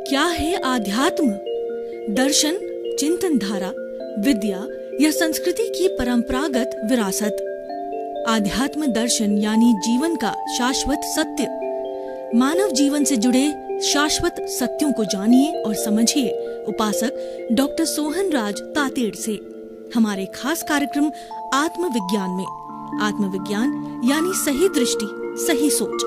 क्या है आध्यात्म? दर्शन, चिंतन धारा, विद्या या संस्कृति की परंपरागत विरासत। आध्यात्म दर्शन यानी जीवन का शाश्वत सत्य। मानव जीवन से जुड़े शाश्वत सत्यों को जानिए और समझिए उपासक डॉक्टर सोहन राज तातेड़ से हमारे खास कार्यक्रम आत्मविज्ञान में। आत्मविज्ञान यानी सही दृष्टि, सही सोच।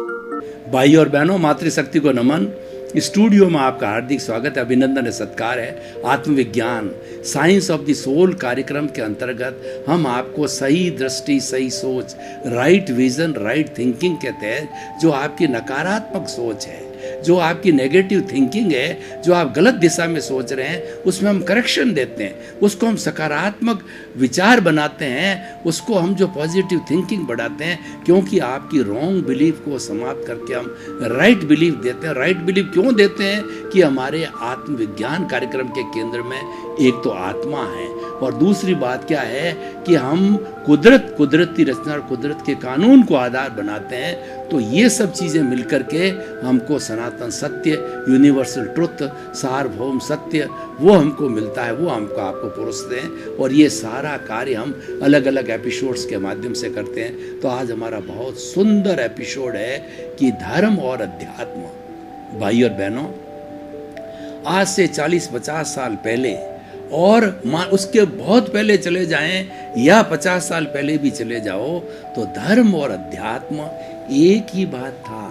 भाई और बहनों, मातृशक्ति को नमन। स्टूडियो में आपका हार्दिक स्वागत है, अभिनंदन है, सत्कार है। आत्मविज्ञान साइंस ऑफ द सोल कार्यक्रम के अंतर्गत हम आपको सही दृष्टि, सही सोच, राइट विजन, राइट थिंकिंग के तहत जो आपकी नकारात्मक सोच है, जो आपकी नेगेटिव थिंकिंग है, जो आप गलत दिशा में सोच रहे हैं, उसमें हम करेक्शन देते हैं, उसको हम सकारात्मक विचार बनाते हैं, उसको हम जो पॉजिटिव थिंकिंग बढ़ाते हैं, क्योंकि आपकी रॉन्ग बिलीफ को समाप्त करके हम राइट बिलीफ देते हैं। राइट बिलीफ क्यों देते हैं? कि हमारे आत्मविज्ञान कार्यक्रम के केंद्र में एक तो आत्मा है और दूसरी बात क्या है कि हम कुदरती रचना और कुदरत के कानून को आधार बनाते हैं। तो ये सब चीज़ें मिलकर के हमको सनातन सत्य, यूनिवर्सल ट्रुथ, सार्वभौम सत्य वो हमको मिलता है, वो हमको आपको परोसते हैं। और ये सारा कार्य हम अलग अलग एपिसोड्स के माध्यम से करते हैं। तो आज हमारा बहुत सुंदर एपिसोड है कि धर्म और अध्यात्म। भाई और बहनों, आज से 40-50 साल पहले और उसके बहुत पहले चले जाएं या 50 साल पहले भी चले जाओ तो धर्म और अध्यात्म एक ही बात था,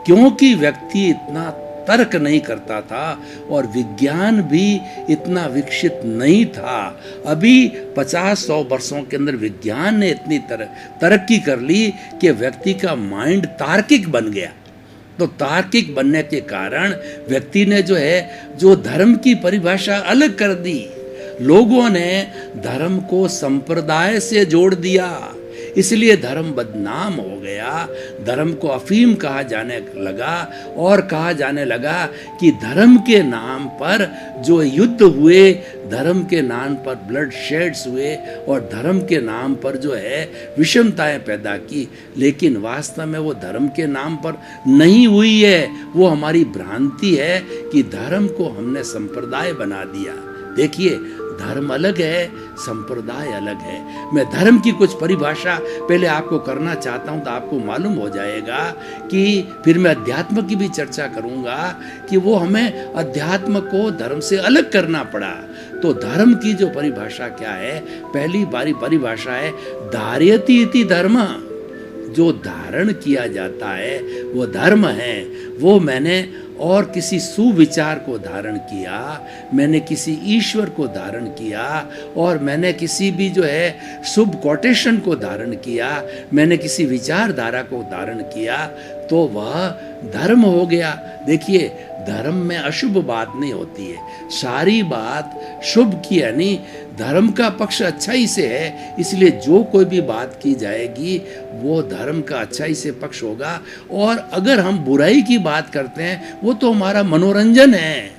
क्योंकि व्यक्ति इतना तर्क नहीं करता था और विज्ञान भी इतना विकसित नहीं था। अभी 50-100 वर्षों के अंदर विज्ञान ने इतनी तरक्की कर ली कि व्यक्ति का माइंड तार्किक बन गया। तो तार्किक बनने के कारण व्यक्ति ने जो धर्म की परिभाषा अलग कर दी। लोगों ने धर्म को संप्रदाय से जोड़ दिया, इसलिए धर्म बदनाम हो गया। धर्म को अफीम कहा जाने लगा और कहा जाने लगा कि धर्म के नाम पर जो युद्ध हुए, धर्म के नाम पर ब्लड शेड्स हुए और धर्म के नाम पर विषमताएं पैदा की, लेकिन वास्तव में वो धर्म के नाम पर नहीं हुई है। वो हमारी भ्रांति है कि धर्म को हमने संप्रदाय बना दिया। देखिए, धर्म अलग है, संप्रदाय अलग है। मैं धर्म की कुछ परिभाषा पहले आपको करना चाहता हूं तो आपको मालूम हो जाएगा कि फिर मैं अध्यात्म की भी चर्चा करूंगा कि वो हमें अध्यात्म को धर्म से अलग करना पड़ा। तो धर्म की जो परिभाषा क्या है? पहली बारी परिभाषा है धार्यति इति धर्म। जो धारण किया जाता है वो धर्म है। वो मैंने और किसी सुविचार को धारण किया, मैंने किसी ईश्वर को धारण किया और मैंने किसी भी शुभ कोटेशन को धारण किया, मैंने किसी विचारधारा को धारण किया, तो वह धर्म हो गया। देखिए, धर्म में अशुभ बात नहीं होती है, सारी बात शुभ की, यानी धर्म का पक्ष अच्छाई से है, इसलिए जो कोई भी बात की जाएगी वो धर्म का अच्छाई से पक्ष होगा। और अगर हम बुराई की बात करते हैं वो तो हमारा मनोरंजन है।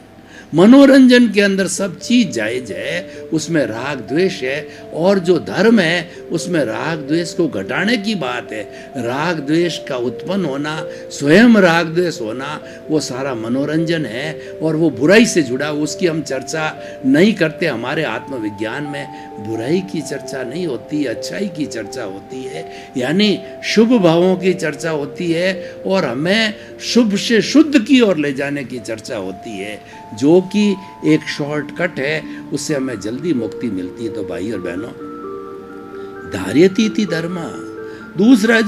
मनोरंजन के अंदर सब चीज जायज है, उसमें राग द्वेष है। और जो धर्म है उसमें राग द्वेष को घटाने की बात है। राग द्वेष का उत्पन्न होना, स्वयं राग द्वेष होना, वो सारा मनोरंजन है और वो बुराई से जुड़ा, उसकी हम चर्चा नहीं करते। हमारे आत्मविज्ञान में बुराई की चर्चा नहीं होती, अच्छाई की चर्चा होती है, यानी शुभ भावों की चर्चा होती है और हमें शुभ से शुद्ध की ओर ले जाने की चर्चा होती है, जो कि एक शॉर्टकट है, उससे हमें जल्दी मुक्ति मिलती है। तो भाई और बहनों, धार्यति इति धर्म। दूसरा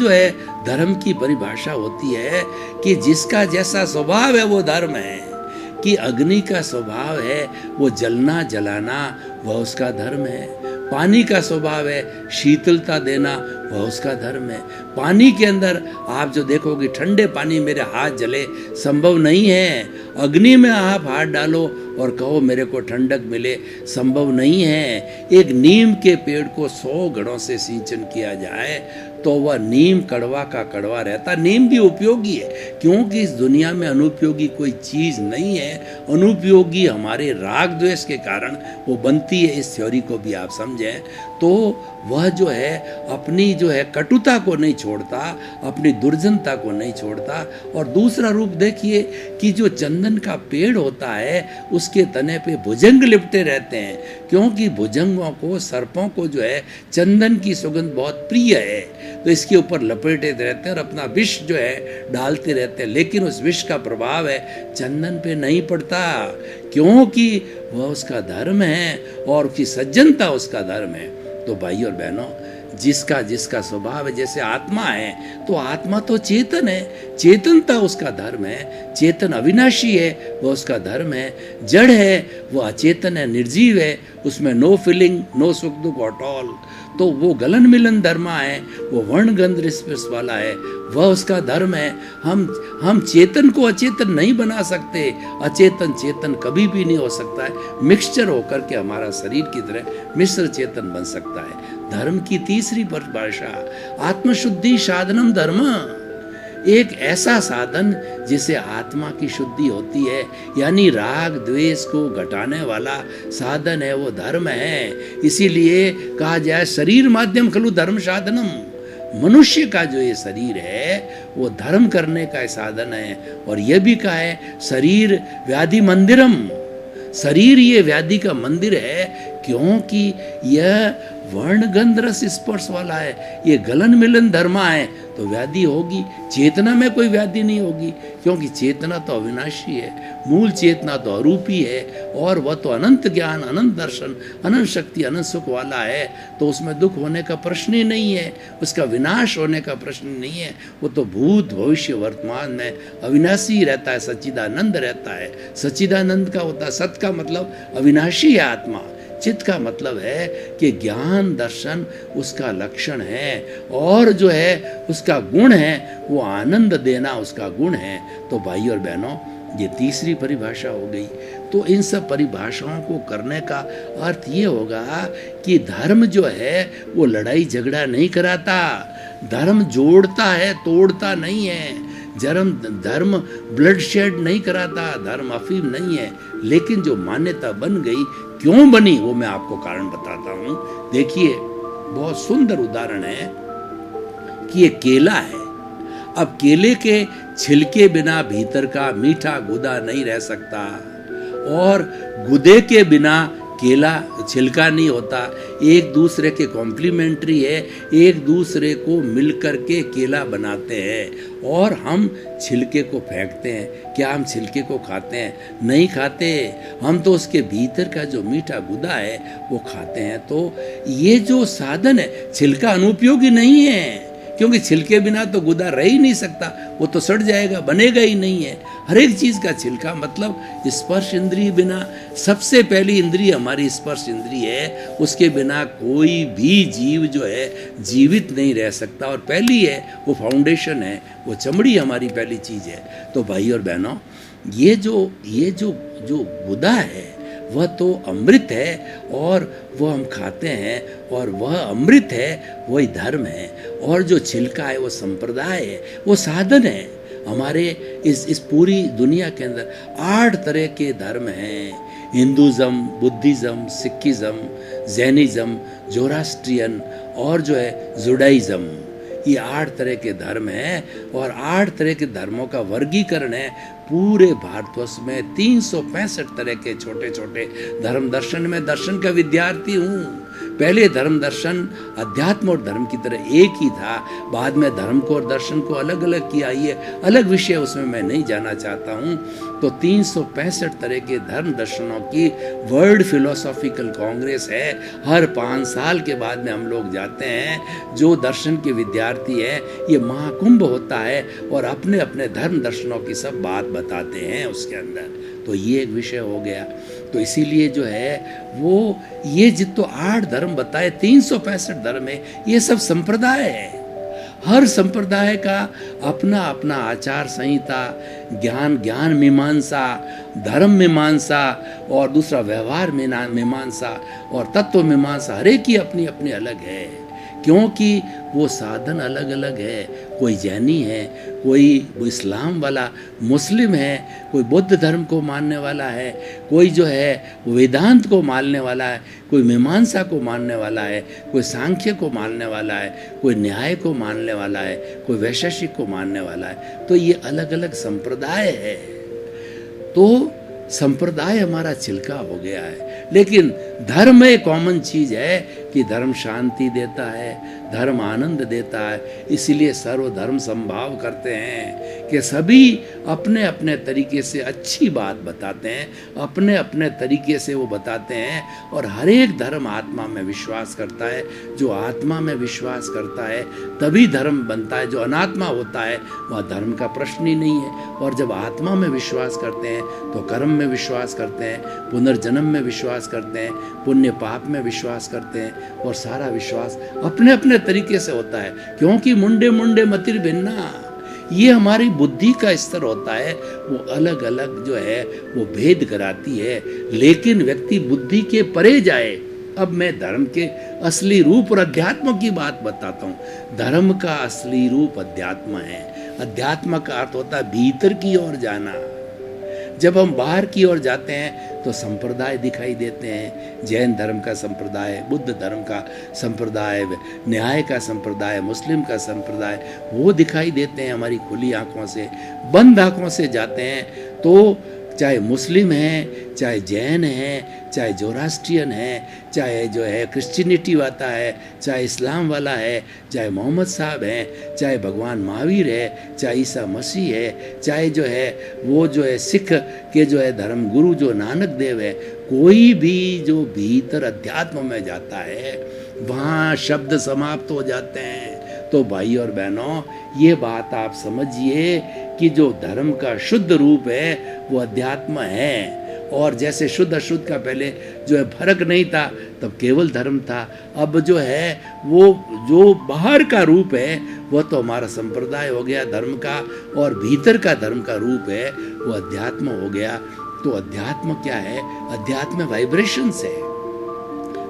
धर्म की परिभाषा होती है कि जिसका जैसा स्वभाव है वो धर्म है। कि अग्नि का स्वभाव है वो जलना जलाना, वह उसका धर्म है। पानी का स्वभाव है शीतलता देना, वह उसका धर्म है। पानी के अंदर आप जो देखोगे, ठंडे पानी मेरे हाथ जले, संभव नहीं है। अग्नि में आप हाथ डालो और कहो मेरे को ठंडक मिले, संभव नहीं है। एक नीम के पेड़ को 100 घड़ों से सिंचन किया जाए तो वह नीम कड़वा का कड़वा रहता। नीम भी उपयोगी है, क्योंकि इस दुनिया में अनुपयोगी कोई चीज़ नहीं है। अनुपयोगी हमारे राग द्वेष के कारण वो बनती है। इस थ्योरी को भी आप समझें तो वह जो है अपनी जो है कटुता को नहीं छोड़ता, अपनी दुर्जनता को नहीं छोड़ता। और दूसरा रूप देखिए कि जो चंदन का पेड़ होता है उसके तने पे भुजंग लिपटे रहते हैं, क्योंकि भुजंगों को, सर्पों को जो है चंदन की सुगंध बहुत प्रिय है, तो इसके ऊपर लपेटे रहते हैं और अपना विष जो है डालते रहते हैं। लेकिन उस विष का प्रभाव है चंदन पे नहीं पड़ता, क्योंकि वह उसका धर्म है और उसकी सज्जनता उसका धर्म है। तो भाई और बहनों, जिसका जिसका स्वभाव है, जैसे आत्मा है तो आत्मा तो चेतन है, चेतनता उसका धर्म है। चेतन अविनाशी है, वह उसका धर्म है। जड़ है, वह अचेतन है, निर्जीव है, उसमें नो फीलिंग, नो सुख दुख एट ऑल। तो वो गलन मिलन धर्मा है, वो वर्ण गंध स्पर्श वाला है, वह उसका धर्म है। हम चेतन को अचेतन नहीं बना सकते, अचेतन चेतन कभी भी नहीं हो सकता है। मिक्सचर होकर के हमारा शरीर की तरह मिश्र चेतन बन सकता है। धर्म की तीसरी परिभाषा आत्मशुद्धि साधनम धर्म, एक ऐसा साधन जिसे आत्मा की शुद्धि होती है, यानी राग द्वेष को घटाने वाला साधन है, वो धर्म है। इसीलिए कहा जाए शरीर माध्यम खलु धर्म साधनम, मनुष्य का जो ये शरीर है वो धर्म करने का साधन है। और यह भी कहा है शरीर व्याधि मंदिरम, शरीर ये व्याधि का मंदिर है, क्योंकि यह वर्ण गंध रस स्पर्श वाला है, ये गलन मिलन धर्मा है, तो व्याधि होगी। चेतना में कोई व्याधि नहीं होगी, क्योंकि चेतना तो अविनाशी है, मूल चेतना तो अरूपी है, और वह तो अनंत ज्ञान, अनंत दर्शन, अनंत शक्ति, अनंत सुख वाला है। तो उसमें दुख होने का प्रश्न ही नहीं है, उसका विनाश होने का प्रश्न नहीं है। वो तो भूत भविष्य वर्तमान में अविनाशी रहता है, सच्चिदानंद रहता है। सच्चिदानंद का होता है, सत का मतलब अविनाशी है आत्मा, चित्त का मतलब है कि ज्ञान दर्शन उसका लक्षण है, और जो है उसका गुण है वो आनंद देना उसका गुण है। तो भाई और बहनों, ये तीसरी परिभाषा हो गई। तो इन सब परिभाषाओं को करने का अर्थ ये होगा कि धर्म जो है वो लड़ाई झगड़ा नहीं कराता, धर्म जोड़ता है, तोड़ता नहीं है। धर्म ब्लड शेड नहीं कराता, धर्म अफीम नहीं है। लेकिन जो मान्यता बन गई, क्यों बनी, वो मैं आपको कारण बताता हूं। देखिए, बहुत सुंदर उदाहरण है कि ये केला है। अब केले के छिलके बिना भीतर का मीठा गुदा नहीं रह सकता, और गुदे के बिना केला छिलका नहीं होता। एक दूसरे के कॉम्प्लीमेंट्री है, एक दूसरे को मिलकर के केला बनाते हैं। और हम छिलके को फेंकते हैं। क्या हम छिलके को खाते हैं? नहीं खाते। हम तो उसके भीतर का जो मीठा गुदा है वो खाते हैं। तो ये जो साधन है, छिलका अनुपयोगी नहीं है, क्योंकि छिलके बिना तो गुदा रह ही नहीं सकता, वो तो सड़ जाएगा, बनेगा ही नहीं है। हर एक चीज का छिलका, मतलब स्पर्श इंद्रिय बिना, सबसे पहली इंद्रिय हमारी स्पर्श इंद्रिय है, उसके बिना कोई भी जीव जो है जीवित नहीं रह सकता। और पहली है, वो फाउंडेशन है, वो चमड़ी हमारी पहली चीज है। तो भाई और बहनों, ये जो गुदा है वह तो अमृत है, और वह हम खाते हैं, और वह अमृत है, वही धर्म है। और जो छिलका है वो संप्रदाय है, वो साधन है। हमारे इस पूरी दुनिया के अंदर 8 तरह के धर्म हैं। Hinduism, Buddhism, Sikhism, Jainism, Zoroastrian और जो है जुडाइज़्म, ये 8 तरह के धर्म हैं। और 8 तरह के धर्मों का वर्गीकरण है। पूरे भारतवर्ष में 365 तरह के छोटे छोटे धर्म दर्शन में दर्शन का विद्यार्थी हूँ। पहले धर्म दर्शन अध्यात्म और धर्म की तरह एक ही था, बाद में धर्म को और दर्शन को अलग अलग किया। ये अलग विषय, उसमें मैं नहीं जाना चाहता हूँ। तो 365 तरह के धर्म दर्शनों की वर्ल्ड फिलोसॉफिकल कांग्रेस है। हर 5 साल के बाद में हम लोग जाते हैं। जो दर्शन के विद्यार्थी है, ये महाकुंभ होता है, और अपने अपने धर्म दर्शनों की सब बात बताते हैं उसके अंदर। तो ये एक विषय हो गया। तो इसीलिए जो है वो ये जितो 8 धर्म बताए, 365 धर्म है, ये सब संप्रदाय है। हर संप्रदाय का अपना अपना आचार संहिता, ज्ञान मीमांसा, धर्म मीमांसा, और दूसरा व्यवहार मीमांसा और तत्व मीमांसा, हर एक की अपनी अपनी अलग है। क्योंकि वो साधन अलग अलग है। कोई जैनी है, कोई इस्लाम वाला मुस्लिम है, कोई बुद्ध धर्म को मानने वाला है, कोई जो है वेदांत को मानने वाला है, कोई मीमांसा को मानने वाला है, कोई सांख्य को मानने वाला है, कोई न्याय को मानने वाला है, कोई वैशेषिक को मानने वाला है। तो ये अलग अलग संप्रदाय है। तो संप्रदाय हमारा छिलका हो गया है, लेकिन धर्म एक कॉमन चीज है कि धर्म शांति देता है, धर्म आनंद देता है। इसीलिए सर्वधर्म संभाव करते हैं कि सभी अपने अपने तरीके से अच्छी बात बताते हैं, अपने अपने तरीके से वो बताते हैं। और हर एक धर्म आत्मा में विश्वास करता है। जो आत्मा में विश्वास करता है तभी धर्म बनता है। जो अनात्मा होता है वह धर्म का प्रश्न ही नहीं है। और जब आत्मा में विश्वास करते हैं तो कर्म में विश्वास करते हैं, पुनर्जन्म में विश्वास करते हैं, पुण्य पाप में विश्वास करते हैं। और सारा विश्वास अपने अपने तरीके से होता है, क्योंकि मुंडे मुंडे मतिर भिन्ना, ये हमारी बुद्धि का स्तर होता है। वो अलग अलग जो है वो भेद कराती है। लेकिन व्यक्ति बुद्धि के परे जाए। अब मैं धर्म के असली रूप और अध्यात्म की बात बताता हूँ। धर्म का असली रूप अध्यात्म है। अध्यात्म का अर्थ होता है भीतर की ओर जाना। जब हम बाहर की ओर जाते हैं तो संप्रदाय दिखाई देते हैं। जैन धर्म का संप्रदाय, बुद्ध धर्म का संप्रदाय, न्याय का संप्रदाय, मुस्लिम का संप्रदाय, वो दिखाई देते हैं हमारी खुली आंखों से। बंद आंखों से जाते हैं तो चाहे मुस्लिम हैं, चाहे जैन हैं, चाहे जोरास्ट्रियन हैं, चाहे जो है क्रिश्चियनिटी वाला है, चाहे इस्लाम वाला है, चाहे मोहम्मद साहब हैं, चाहे भगवान महावीर है, चाहे ईसा मसीह है, चाहे जो है वो जो है सिख के जो है धर्म गुरु जो नानक देव है, कोई भी जो भीतर अध्यात्म में जाता है वहाँ शब्द समाप्त हो जाते हैं। तो भाई और बहनों, ये बात आप समझिए कि जो धर्म का शुद्ध रूप है वो अध्यात्म है। और जैसे शुद्ध अशुद्ध का पहले जो है फर्क नहीं था, तब केवल धर्म था। अब जो है वो जो बाहर का रूप है वह तो हमारा संप्रदाय हो गया धर्म का, और भीतर का धर्म का रूप है वो अध्यात्म हो गया। तो अध्यात्म क्या है? अध्यात्म वाइब्रेशंस है।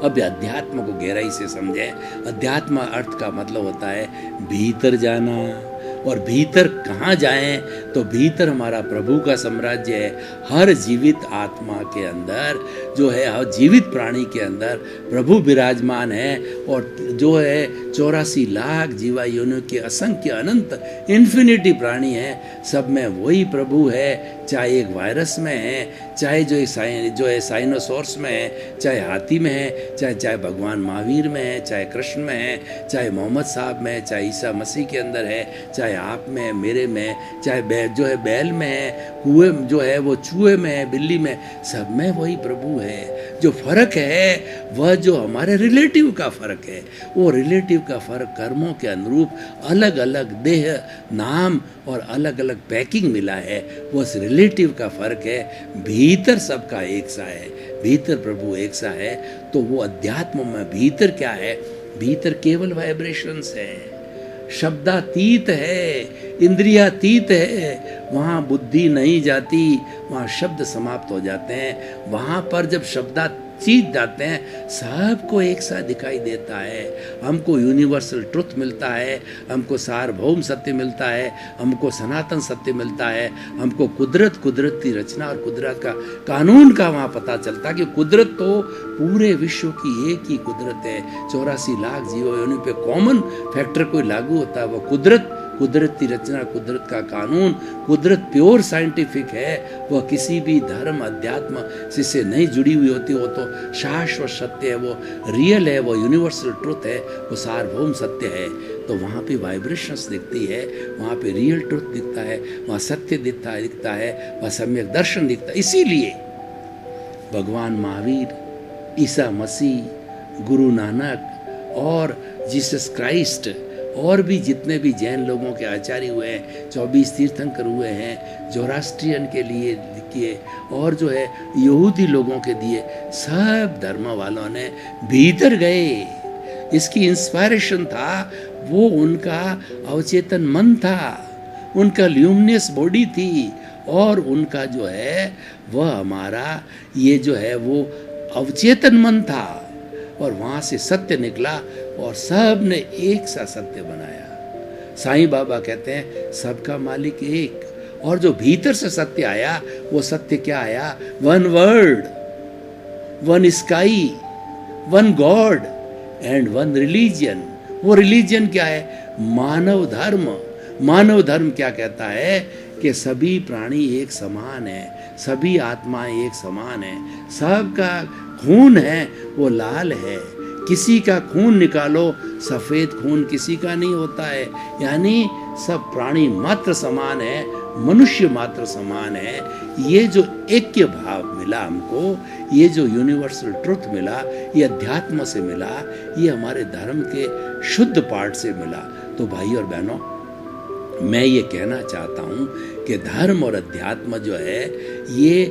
अब अध्यात्म को गहराई से समझें। अध्यात्म अर्थ का मतलब होता है भीतर जाना। और भीतर कहाँ जाएं? तो भीतर हमारा प्रभु का साम्राज्य है। हर जीवित आत्मा के अंदर जो है, हर जीवित प्राणी के अंदर प्रभु विराजमान है। और जो है 84 लाख जीवा योनियों के असंख्य अनंत इन्फिनिटी प्राणी हैं, सब में वही प्रभु है। चाहे एक वायरस में है, चाहे जो है साइनोसॉर्स में है, चाहे हाथी में है, चाहे भगवान महावीर में है, चाहे कृष्ण में है, चाहे मोहम्मद साहब में, चाहे ईसा मसीह के अंदर है, चाहे आप में, मेरे में, चाहे जो है बैल में है, कुएं जो है वो चूहे में है, बिल्ली में, सब में वही प्रभु है। जो फर्क है वह जो हमारे रिलेटिव का फर्क है, वो रिलेटिव का फर्क कर्मों के अनुरूप अलग अलग देह, नाम और अलग अलग पैकिंग मिला है, वो रिलेटिव का फर्क है। भीतर सबका एक सा है, भीतर प्रभु एक सा है। तो वो अध्यात्म में भीतर क्या है? भीतर केवल वाइब्रेशंस है, शब्दातीत है, इंद्रियातीत है। वहाँ बुद्धि नहीं जाती, वहाँ शब्द समाप्त हो जाते हैं। वहाँ पर जब शब्दातीत जाते हैं सबको एक साथ दिखाई देता है। हमको यूनिवर्सल ट्रुथ मिलता है, हमको सार्वभौम सत्य मिलता है, हमको सनातन सत्य मिलता है, हमको कुदरत की रचना और कुदरत का कानून का वहाँ पता चलता है कि कुदरत तो पूरे विश्व की एक ही कुदरत है। 84 लाख जीवों योनि पे कॉमन फैक्टर कोई लागू होता है, वो कुदरत की रचना, कुदरत का कानून। कुदरत प्योर साइंटिफिक है, वह किसी भी धर्म अध्यात्म से नहीं जुड़ी हुई होती। वो तो शाश्वत सत्य है, वो रियल है, वो यूनिवर्सल ट्रुथ है, वो सार्वभौम सत्य है। तो वहाँ पे वाइब्रेशंस दिखती है, वहाँ पे रियल ट्रुथ दिखता है, वहाँ सत्य दिखता है, वहाँ सम्यक दर्शन दिखता है। इसीलिए भगवान महावीर, ईसा मसीह, गुरु नानक और जीसस क्राइस्ट और भी जितने भी जैन लोगों के आचार्य हुए हैं, 24 तीर्थंकर हुए हैं, जोरास्ट्रियन के लिए किए और जो है यहूदी लोगों के दिए, सब धर्म वालों ने भीतर गए। इसकी इंस्पायरेशन था वो उनका अवचेतन मन था, उनका ल्यूमिनस बॉडी थी, और उनका जो है वह हमारा ये जो है वो अवचेतन मन था। और वहाँ से सत्य निकला और सब ने एक सा सत्य बनाया। साईं बाबा कहते हैं सबका मालिक एक, और जो भीतर से सत्य आया वो सत्य क्या आया? One word, one sky, one God and one religion. वो रिलीजन क्या है? मानव धर्म। मानव धर्म क्या कहता है? कि सभी प्राणी एक समान है, सभी आत्माएं एक समान है, सबका खून है वो लाल है। किसी का खून निकालो, सफेद खून किसी का नहीं होता है। यानी सब प्राणी मात्र समान है, मनुष्य मात्र समान है। ये जो ऐक्य भाव मिला हमको, ये जो यूनिवर्सल ट्रुथ मिला, ये अध्यात्म से मिला, ये हमारे धर्म के शुद्ध पाठ से मिला। तो भाई और बहनों, मैं ये कहना चाहता हूँ कि धर्म और अध्यात्म जो है, ये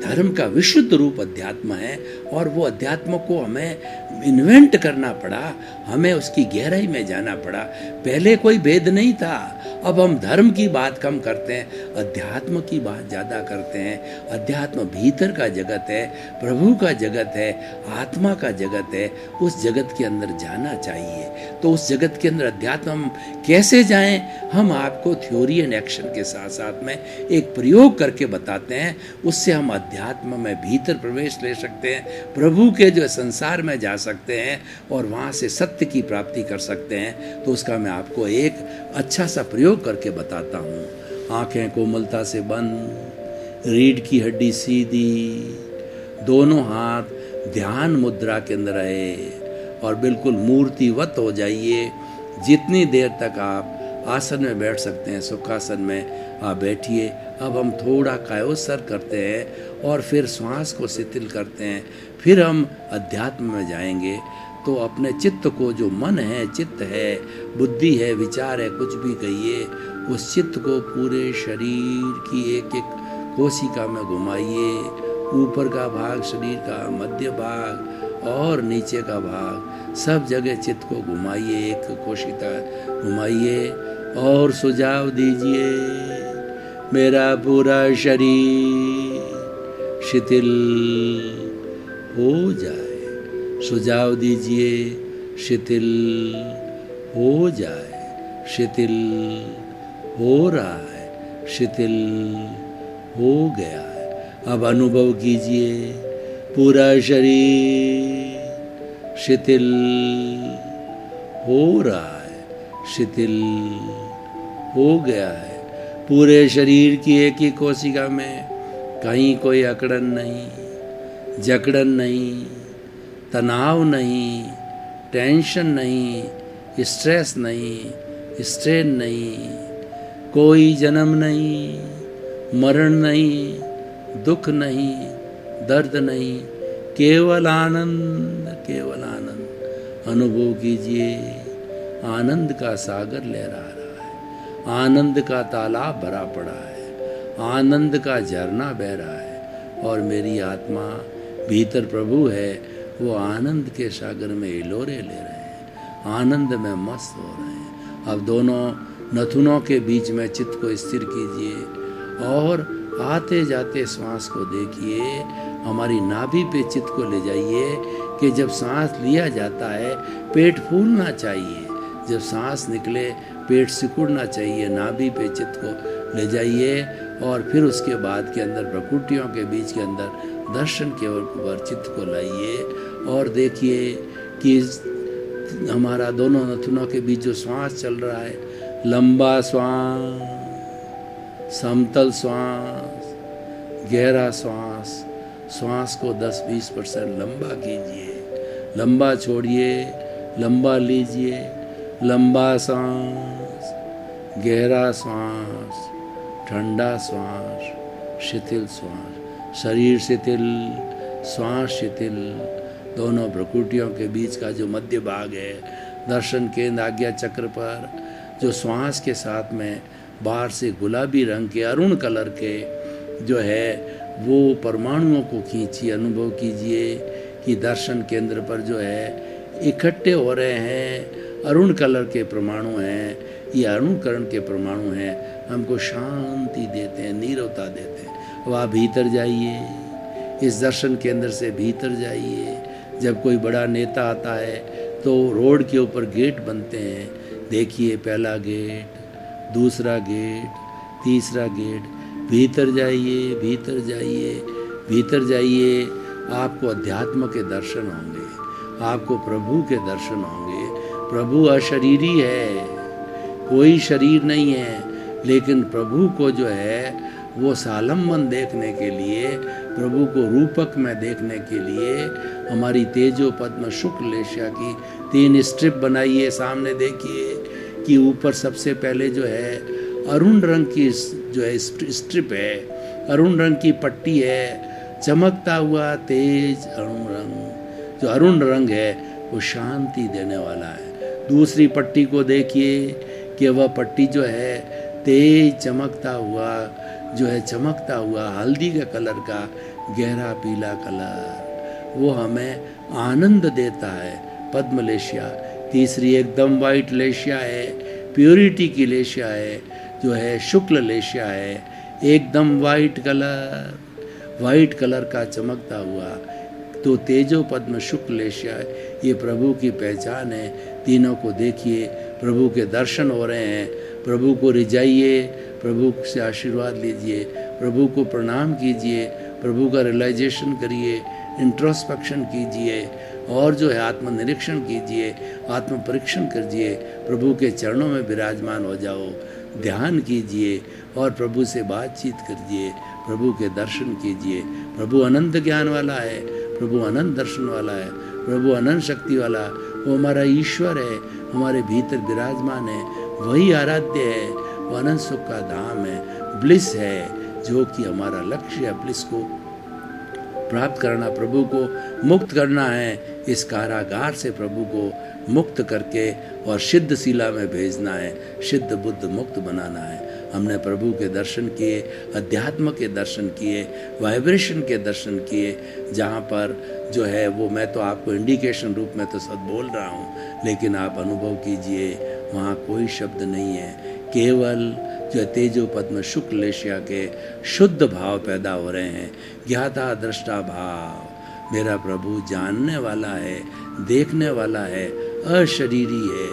धर्म का विशुद्ध रूप अध्यात्म है, और वो अध्यात्म को हमें इन्वेंट करना पड़ा, हमें उसकी गहराई में जाना पड़ा। पहले कोई भेद नहीं था। अब हम धर्म की बात कम करते हैं, अध्यात्म की बात ज़्यादा करते हैं। अध्यात्म भीतर का जगत है, प्रभु का जगत है, आत्मा का जगत है। उस जगत के अंदर जाना चाहिए। तो उस जगत के अंदर अध्यात्म हम कैसे जाएं? हम आपको थ्योरी एंड एक्शन के साथ साथ में एक प्रयोग करके बताते हैं। उससे हम अध्यात्म में भीतर प्रवेश ले सकते हैं, प्रभु के जो संसार में जा सकते हैं, और वहाँ से सत्य की प्राप्ति कर सकते हैं। तो उसका मैं आपको एक अच्छा सा प्रयोग करके बताता हूँ। आंखें कोमलता से बंद, रीढ़ की हड्डी सीधी, दोनों हाथ ध्यान मुद्रा के अंदर रहे, और बिल्कुल मूर्तिवत हो जाइए। जितनी देर तक आप आसन में बैठ सकते हैं, सुखासन में आप बैठिए। अब हम थोड़ा कायोत्सर्ग करते हैं और फिर श्वास को शिथिल करते हैं। फिर हम अध्यात्म में जाएंगे। तो अपने चित्त को, जो मन है, चित्त है, बुद्धि है, विचार है, कुछ भी कहिए, उस चित्त को पूरे शरीर की एक एक कोशिका में घुमाइए। ऊपर का भाग शरीर का, मध्य भाग और नीचे का भाग, सब जगह चित्त को घुमाइए, एक कोशिका घुमाइए और सुझाव दीजिए मेरा पूरा शरीर शिथिल हो जाए। सुझाव दीजिए शिथिल हो जाए। शिथिल हो रहा है, शिथिल हो गया है। अब अनुभव कीजिए पूरा शरीर शिथिल हो रहा है, शिथिल हो गया है। पूरे शरीर की एक ही कोशिका में कहीं कोई अकड़न नहीं, जकड़न नहीं, तनाव नहीं, टेंशन नहीं, स्ट्रेस नहीं, स्ट्रेन नहीं, कोई जन्म नहीं, मरण नहीं, दुख नहीं, दर्द नहीं, केवल आनंद, केवल आनंद। अनुभव कीजिए आनंद का सागर लहरा रहा है, आनंद का तालाब भरा पड़ा है, आनंद का झरना बह रहा है, और मेरी आत्मा भीतर प्रभु है, वो आनंद के सागर में हिलोरे ले रहे हैं, आनंद में मस्त हो रहे हैं। अब दोनों नथुनों के बीच में चित्त को स्थिर कीजिए और आते जाते श्वास को देखिए। हमारी नाभि पे चित्त को ले जाइए कि जब सांस लिया जाता है पेट फूलना चाहिए, जब सांस निकले पेट सिकुड़ना चाहिए। नाभि पे चित्त को ले जाइए और फिर उसके बाद के अंदर प्रकृतियों के बीच के अंदर दर्शन के ऊपर चित्त को लाइए और देखिए कि हमारा दोनों नथुनों के बीच जो श्वास चल रहा है, लंबा श्वास, समतल श्वास, गहरा श्वास। श्वास को 10-20% लंबा कीजिए, लंबा छोड़िए, लंबा लीजिए, लंबा सांस, गहरा श्वास, ठंडा श्वास, शिथिल श्वास। शरीर शिथिल, श्वास शिथिल, दोनों प्रकृतियों के बीच का जो मध्य भाग है, दर्शन केंद्र आज्ञा चक्र पर, जो श्वास के साथ में बाहर से गुलाबी रंग के, अरुण कलर के जो है वो परमाणुओं को खींचिए। अनुभव कीजिए कि दर्शन केंद्र पर जो है इकट्ठे हो रहे हैं, अरुण कलर के परमाणु हैं। ये अरुण करण के परमाणु हैं, हमको शांति देते हैं, नीरवता देते हैं। अब आप भीतर जाइए, इस दर्शन केंद्र से भीतर जाइए। जब कोई बड़ा नेता आता है तो रोड के ऊपर गेट बनते हैं। देखिए, पहला गेट, दूसरा गेट, तीसरा गेट, भीतर जाइए, भीतर जाइए, भीतर जाइए, आपको अध्यात्म के दर्शन होंगे, आपको प्रभु के दर्शन होंगे। प्रभु अशरीरी है, कोई शरीर नहीं है, लेकिन प्रभु को जो है वो सालमन देखने के लिए, प्रभु को रूपक में देखने के लिए हमारी तेजो पद्म शुक्ल लेशिया की 3 स्ट्रिप बनाइए। सामने देखिए कि ऊपर सबसे पहले जो है अरुण रंग की जो है स्ट्रिप है, अरुण रंग की पट्टी है, चमकता हुआ तेज अरुण रंग। जो अरुण रंग है वो शांति देने वाला है। दूसरी पट्टी को देखिए कि वह पट्टी जो है तेज चमकता हुआ, जो है चमकता हुआ हल्दी के कलर का गहरा पीला कलर, वो हमें आनंद देता है, पद्म लेशिया। तीसरी एकदम वाइट लेशिया है, प्योरिटी की लेशिया है, जो है शुक्ल लेशिया है, एकदम वाइट कलर, वाइट कलर का चमकता हुआ। तो तेजो पद्म शुक्ल लेशिया, ये प्रभु की पहचान है। तीनों को देखिए, प्रभु के दर्शन हो रहे हैं। प्रभु को रिझाइए, प्रभु से आशीर्वाद लीजिए, प्रभु को प्रणाम कीजिए, प्रभु का रियलाइजेशन करिए, इंट्रोस्पेक्शन कीजिए और जो है आत्मनिरीक्षण कीजिए, आत्म परीक्षण कीजिए, प्रभु के चरणों में विराजमान हो जाओ, ध्यान कीजिए और प्रभु से बातचीत करिए, प्रभु के दर्शन कीजिए। प्रभु अनंत ज्ञान वाला है, प्रभु अनंत दर्शन वाला है, प्रभु अनंत शक्ति वाला, वो हमारा ईश्वर है, हमारे भीतर विराजमान है, वही आराध्य है, वो अनंत सुख का धाम है, ब्लिस है, जो कि हमारा लक्ष्य है। ब्लिस को प्राप्त करना, प्रभु को मुक्त करना है, इस कारागार से प्रभु को मुक्त करके और सिद्ध शिला में भेजना है, सिद्ध बुद्ध मुक्त बनाना है। हमने प्रभु के दर्शन किए, अध्यात्म के दर्शन किए, वाइब्रेशन के दर्शन किए, जहाँ पर जो है वो मैं तो आपको इंडिकेशन रूप में तो सब बोल रहा हूँ, लेकिन आप अनुभव कीजिए, वहाँ कोई शब्द नहीं है, केवल जो तेजो पद्म शुक्ल लेशिया के शुद्ध भाव पैदा हो रहे हैं। ज्ञाता दृष्टा भाव, मेरा प्रभु जानने वाला है, देखने वाला है, अशरीरी है,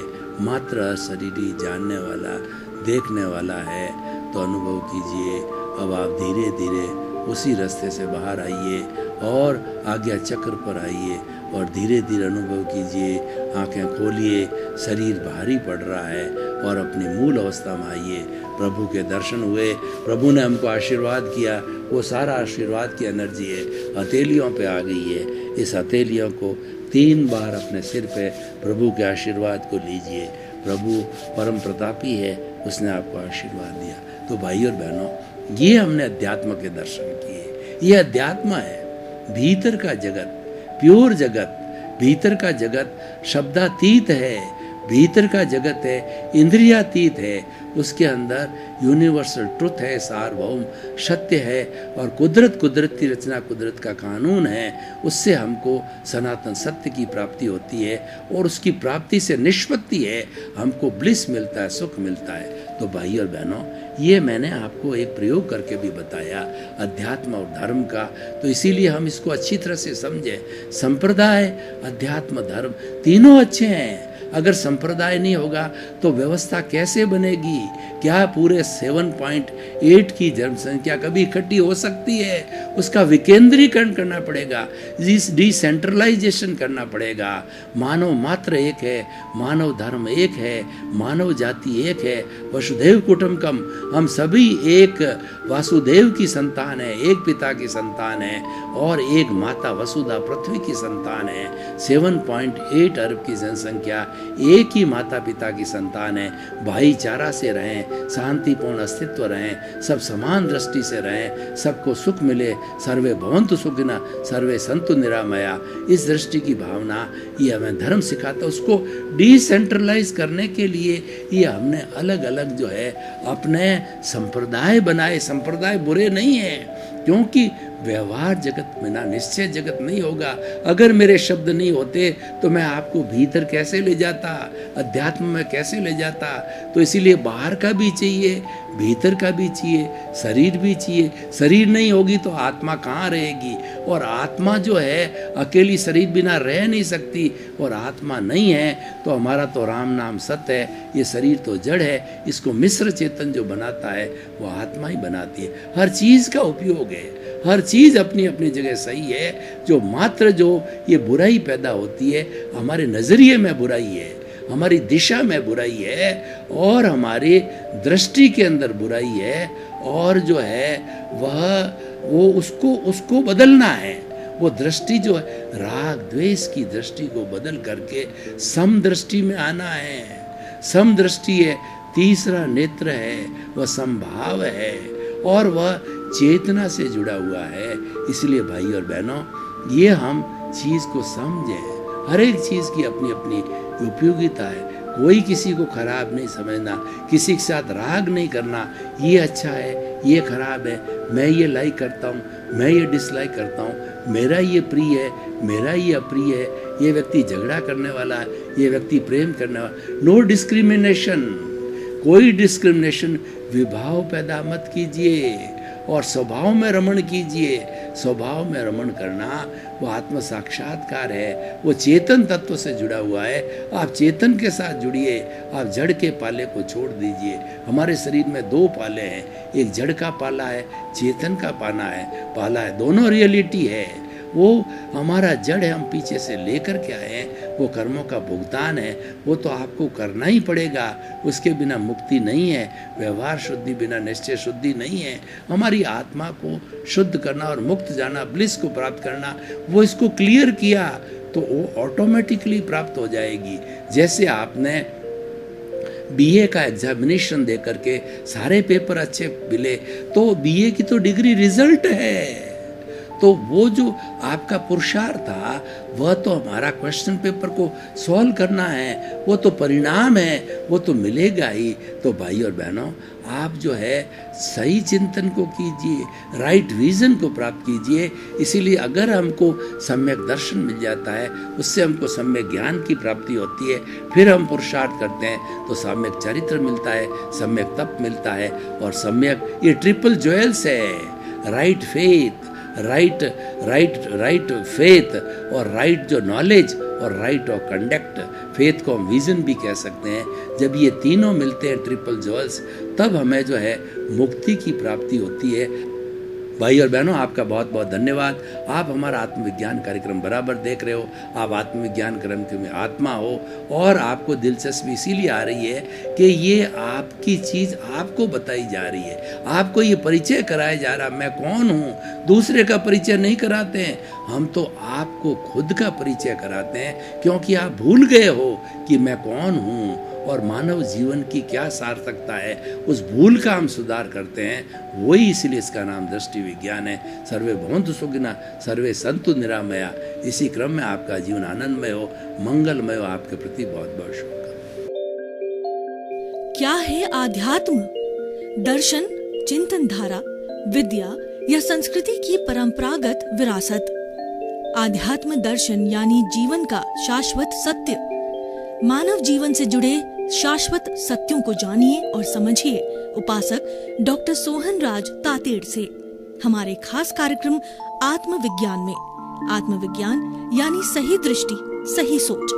मात्र अशरीरी, जानने वाला, देखने वाला है। तो अनुभव कीजिए। अब आप धीरे धीरे उसी रास्ते से बाहर आइए और आज्ञा चक्र पर आइए और धीरे धीरे अनुभव कीजिए। आंखें खोलिए, शरीर भारी पड़ रहा है और अपनी मूल अवस्था में आइए। प्रभु के दर्शन हुए, प्रभु ने हमको आशीर्वाद किया, वो सारा आशीर्वाद की एनर्जी है, हथेलियों पे आ गई है। इस हथेलियों को 3 बार अपने सिर पे प्रभु के आशीर्वाद को लीजिए। प्रभु परम प्रतापी है, उसने आपको आशीर्वाद दिया। तो भाई और बहनों, ये हमने अध्यात्म के दर्शन किए। ये अध्यात्म है, भीतर का जगत, प्योर जगत, भीतर का जगत शब्दातीत है, भीतर का जगत है, इंद्रियातीत है, उसके अंदर यूनिवर्सल ट्रुथ है, सार्वभौम सत्य है और कुदरत, कुदरत की रचना, कुदरत का कानून है। उससे हमको सनातन सत्य की प्राप्ति होती है और उसकी प्राप्ति से निष्पत्ति है, हमको ब्लिस मिलता है, सुख मिलता है। तो भाई और बहनों, ये मैंने आपको एक प्रयोग करके भी बताया अध्यात्म और धर्म का, तो इसीलिए हम इसको अच्छी तरह से समझें। संप्रदाय, अध्यात्म, धर्म तीनों अच्छे हैं। अगर संप्रदाय नहीं होगा तो व्यवस्था कैसे बनेगी? क्या पूरे 7.8 की जनसंख्या कभी इकट्ठी हो सकती है? उसका विकेंद्रीकरण करना पड़ेगा, डिसेंट्रलाइजेशन करना पड़ेगा। मानव मात्र एक है, मानव धर्म एक है, मानव जाति एक है, वसुधैव कुटुंबकम, हम सभी एक वासुदेव की संतान है, एक पिता की संतान है और एक माता वसुधा पृथ्वी की संतान है। 7.8 अरब की जनसंख्या एक ही माता पिता की संतान है। भाईचारा से रहें, शांतिपूर्ण अस्तित्व रहें, सब समान दृष्टि से रहें, सबको सुख मिले, सर्वे भवन्तु सुखिनः सर्वे सन्तु निरामया। इस दृष्टि की भावना ये हमें धर्म सिखाता है। उसको डिसेंट्रलाइज करने के लिए ये हमने अलग अलग जो है अपने संप्रदाय बनाए। संप्रदाय बुरे नहीं है, क्योंकि व्यवहार जगत बिना निश्चय जगत नहीं होगा। अगर मेरे शब्द नहीं होते तो मैं आपको भीतर कैसे ले जाता, अध्यात्म में कैसे ले जाता? तो इसीलिए बाहर का भी चाहिए, भीतर का भी चाहिए, शरीर भी चाहिए। शरीर नहीं होगी तो आत्मा कहाँ रहेगी, और आत्मा जो है अकेली शरीर बिना रह नहीं सकती, और आत्मा नहीं है तो हमारा तो राम नाम सत्य है, ये शरीर तो जड़ है। इसको मिश्र चेतन जो बनाता है वो आत्मा ही बनाती है। हर चीज़ का उपयोग है, हर चीज़ अपनी अपनी जगह सही है। जो मात्र जो ये बुराई पैदा होती है, हमारे नज़रिए में बुराई है, हमारी दिशा में बुराई है, और हमारी दृष्टि के अंदर बुराई है, और जो है वो उसको बदलना है। वो दृष्टि जो है राग द्वेष की दृष्टि को बदल करके सम दृष्टि में आना है। सम दृष्टि है, तीसरा नेत्र है, वह संभाव है, और वह चेतना से जुड़ा हुआ है। इसलिए भाई और बहनों, ये हम चीज़ को समझें। हर एक चीज़ की अपनी अपनी उपयोगिता है। कोई किसी को खराब नहीं समझना, किसी के साथ राग नहीं करना, ये अच्छा है, ये खराब है, मैं ये लाइक करता हूँ, मैं ये डिसलाइक करता हूँ, मेरा ये प्रिय है, मेरा ये अप्रिय है, ये व्यक्ति झगड़ा करने वाला है, ये व्यक्ति प्रेम करने वाला। नो डिस्क्रिमिनेशन, कोई डिस्क्रिमिनेशन। विभाव पैदा मत कीजिए और स्वभाव में रमण कीजिए। स्वभाव में रमण करना वो आत्म साक्षात्कार है, वो चेतन तत्व से जुड़ा हुआ है। आप चेतन के साथ जुड़िए, आप जड़ के पाले को छोड़ दीजिए। हमारे शरीर में दो पाले हैं, एक जड़ का पाला है, चेतन का पाला है, दोनों रियलिटी है। वो हमारा जड़ है, हम पीछे से लेकर के आए हैं, वो कर्मों का भुगतान है, वो तो आपको करना ही पड़ेगा। उसके बिना मुक्ति नहीं है, व्यवहार शुद्धि बिना निश्चय शुद्धि नहीं है। हमारी आत्मा को शुद्ध करना और मुक्त जाना, ब्लिस को प्राप्त करना, वो इसको क्लियर किया तो वो ऑटोमेटिकली प्राप्त हो जाएगी। जैसे आपने बीए का एग्जामिनेशन दे करके सारे पेपर अच्छे मिले तो बीए की तो डिग्री रिजल्ट है, तो वो जो आपका पुरुषार्थ था वह तो हमारा क्वेश्चन पेपर को सॉल्व करना है, वो तो परिणाम है, वो तो मिलेगा ही। तो भाई और बहनों, आप जो है सही चिंतन को कीजिए, राइट विजन को प्राप्त कीजिए। इसीलिए अगर हमको सम्यक दर्शन मिल जाता है, उससे हमको सम्यक ज्ञान की प्राप्ति होती है, फिर हम पुरुषार्थ करते हैं तो सम्यक चरित्र मिलता है, सम्यक तप मिलता है, और सम्यक ये ट्रिपल ज्वेल्स है, राइट फेथ, राइट फेथ, और राइट जो नॉलेज, और राइट ऑफ कंडक्ट। फेथ को हम विजन भी कह सकते हैं। जब ये तीनों मिलते हैं, ट्रिपल ज्वेल्स, तब हमें जो है मुक्ति की प्राप्ति होती है। भाई और बहनों, आपका बहुत बहुत धन्यवाद। आप हमारा आत्मविज्ञान कार्यक्रम बराबर देख रहे हो। आप आत्मविज्ञान कार्यक्रम में आत्मा हो, और आपको दिलचस्पी इसीलिए आ रही है कि ये आपकी चीज़ आपको बताई जा रही है, आपको ये परिचय कराया जा रहा, मैं कौन हूँ। दूसरे का परिचय नहीं कराते हैं हम, तो आपको खुद का परिचय कराते हैं, क्योंकि आप भूल गए हो कि मैं कौन हूँ और मानव जीवन की क्या सार्थकता है। उस भूल का हम सुधार करते हैं, वही इसलिए इसका नाम दृष्टि विज्ञान है। सर्वे भवन्तु सुखिनः, सर्वे सन्तु निरामया। इसी क्रम में आपका जीवन आनंदमय हो, मंगलमय हो। आपके प्रति बहुत बहुत शुभकामनाएं। क्या है आध्यात्म? दर्शन, चिंतन धारा, विद्या या संस्कृति की परंपरागत विरासत। आध्यात्म दर्शन यानी जीवन का शाश्वत सत्य। मानव जीवन से जुड़े शाश्वत सत्यों को जानिए और समझिए उपासक डॉक्टर सोहन राज तातेड़ से हमारे खास कार्यक्रम आत्मविज्ञान में। आत्मविज्ञान यानी सही दृष्टि, सही सोच।